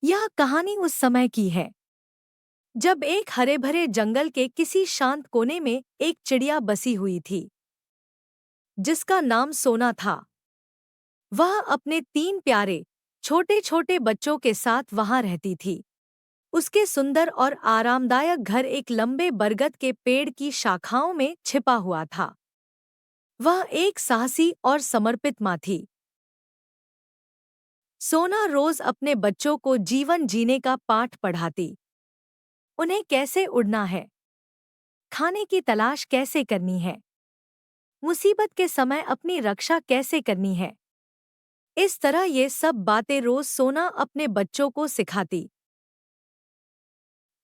यह कहानी उस समय की है जब एक हरे भरे जंगल के किसी शांत कोने में एक चिड़िया बसी हुई थी जिसका नाम सोना था। वह अपने 3 प्यारे छोटे छोटे बच्चों के साथ वहां रहती थी। उसके सुंदर और आरामदायक घर एक लंबे बरगद के पेड़ की शाखाओं में छिपा हुआ था। वह एक साहसी और समर्पित माँ थी। सोना रोज अपने बच्चों को जीवन जीने का पाठ पढ़ाती। उन्हें कैसे उड़ना है, खाने की तलाश कैसे करनी है, मुसीबत के समय अपनी रक्षा कैसे करनी है। इस तरह ये सब बातें रोज सोना अपने बच्चों को सिखाती।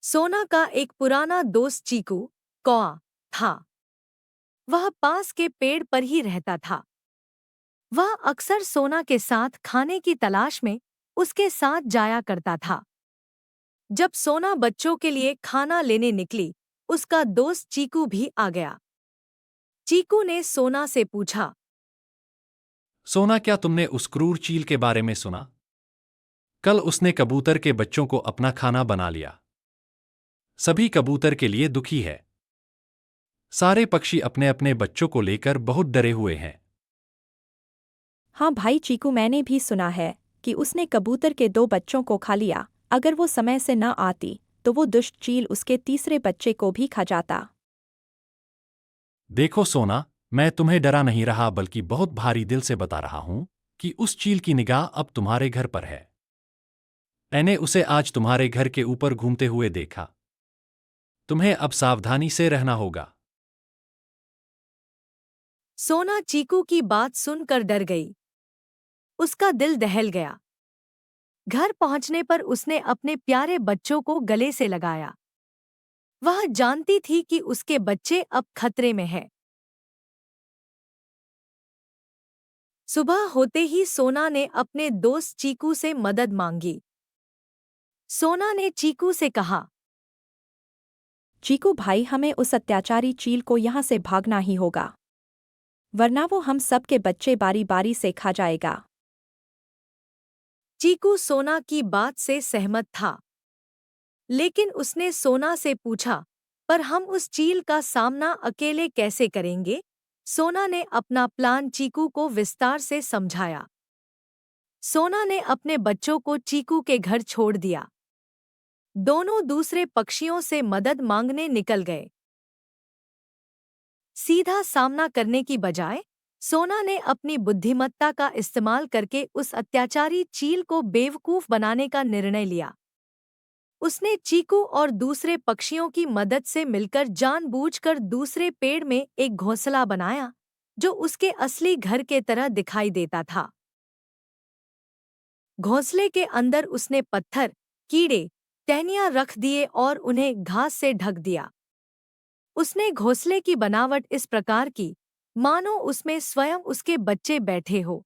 सोना का एक पुराना दोस्त चीकू कौआ था। वह पास के पेड़ पर ही रहता था। वह अक्सर सोना के साथ खाने की तलाश में उसके साथ जाया करता था। जब सोना बच्चों के लिए खाना लेने निकली, उसका दोस्त चीकू भी आ गया। चीकू ने सोना से पूछा, सोना, क्या तुमने उस क्रूर चील के बारे में सुना? कल उसने कबूतर के बच्चों को अपना खाना बना लिया। सभी कबूतर के लिए दुखी है। सारे पक्षी अपने अपने बच्चों को लेकर बहुत डरे हुए हैं। हाँ भाई चीकू, मैंने भी सुना है कि उसने कबूतर के 2 बच्चों को खा लिया। अगर वो समय से न आती तो वो दुष्ट चील उसके तीसरे बच्चे को भी खा जाता। देखो सोना, मैं तुम्हें डरा नहीं रहा बल्कि बहुत भारी दिल से बता रहा हूं कि उस चील की निगाह अब तुम्हारे घर पर है। मैंने उसे आज तुम्हारे घर के ऊपर घूमते हुए देखा। तुम्हें अब सावधानी से रहना होगा। सोना चीकू की बात सुनकर डर गई। उसका दिल दहल गया। घर पहुंचने पर उसने अपने प्यारे बच्चों को गले से लगाया। वह जानती थी कि उसके बच्चे अब खतरे में हैं। सुबह होते ही सोना ने अपने दोस्त चीकू से मदद मांगी। सोना ने चीकू से कहा, चीकू भाई, हमें उस अत्याचारी चील को यहाँ से भागना ही होगा, वरना वो हम सब के बच्चे बारी बारी से खा जाएगा। चीकू सोना की बात से सहमत था, लेकिन उसने सोना से पूछा, पर हम उस चील का सामना अकेले कैसे करेंगे? सोना ने अपना प्लान चीकू को विस्तार से समझाया। सोना ने अपने बच्चों को चीकू के घर छोड़ दिया। दोनों दूसरे पक्षियों से मदद मांगने निकल गए। सीधा सामना करने की बजाय सोना ने अपनी बुद्धिमत्ता का इस्तेमाल करके उस अत्याचारी चील को बेवकूफ बनाने का निर्णय लिया। उसने चीकू और दूसरे पक्षियों की मदद से मिलकर जानबूझकर दूसरे पेड़ में एक घोंसला बनाया जो उसके असली घर के तरह दिखाई देता था। घोंसले के अंदर उसने पत्थर, कीड़े, टहनियां रख दिए और उन्हें घास से ढक दिया। उसने घोंसले की बनावट इस प्रकार की मानो उसमें स्वयं उसके बच्चे बैठे हो।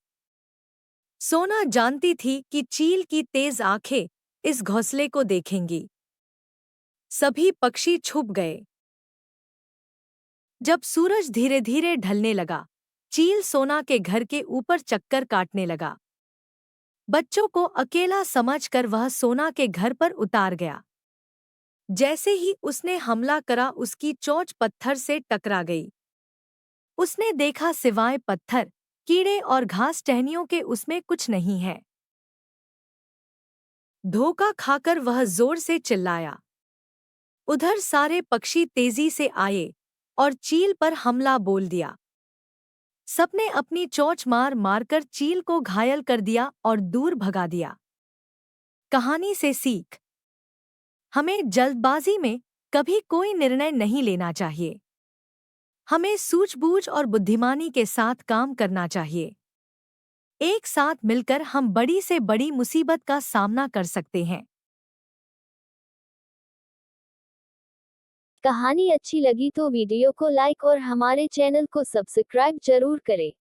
सोना जानती थी कि चील की तेज आंखें इस घोंसले को देखेंगी। सभी पक्षी छुप गए। जब सूरज धीरे धीरे ढलने लगा, चील सोना के घर के ऊपर चक्कर काटने लगा। बच्चों को अकेला समझकर वह सोना के घर पर उतार गया। जैसे ही उसने हमला करा, उसकी चोंच पत्थर से टकरा गई। उसने देखा सिवाय पत्थर, कीड़े और घास टहनियों के उसमें कुछ नहीं है। धोखा खाकर वह जोर से चिल्लाया। उधर सारे पक्षी तेजी से आए और चील पर हमला बोल दिया। सबने अपनी चोंच मार मारकर चील को घायल कर दिया और दूर भगा दिया। कहानी से सीख: हमें जल्दबाजी में कभी कोई निर्णय नहीं लेना चाहिए। हमें सूझबूझ और बुद्धिमानी के साथ काम करना चाहिए। एक साथ मिलकर हम बड़ी से बड़ी मुसीबत का सामना कर सकते हैं। कहानी अच्छी लगी तो वीडियो को लाइक और हमारे चैनल को सब्सक्राइब जरूर करें।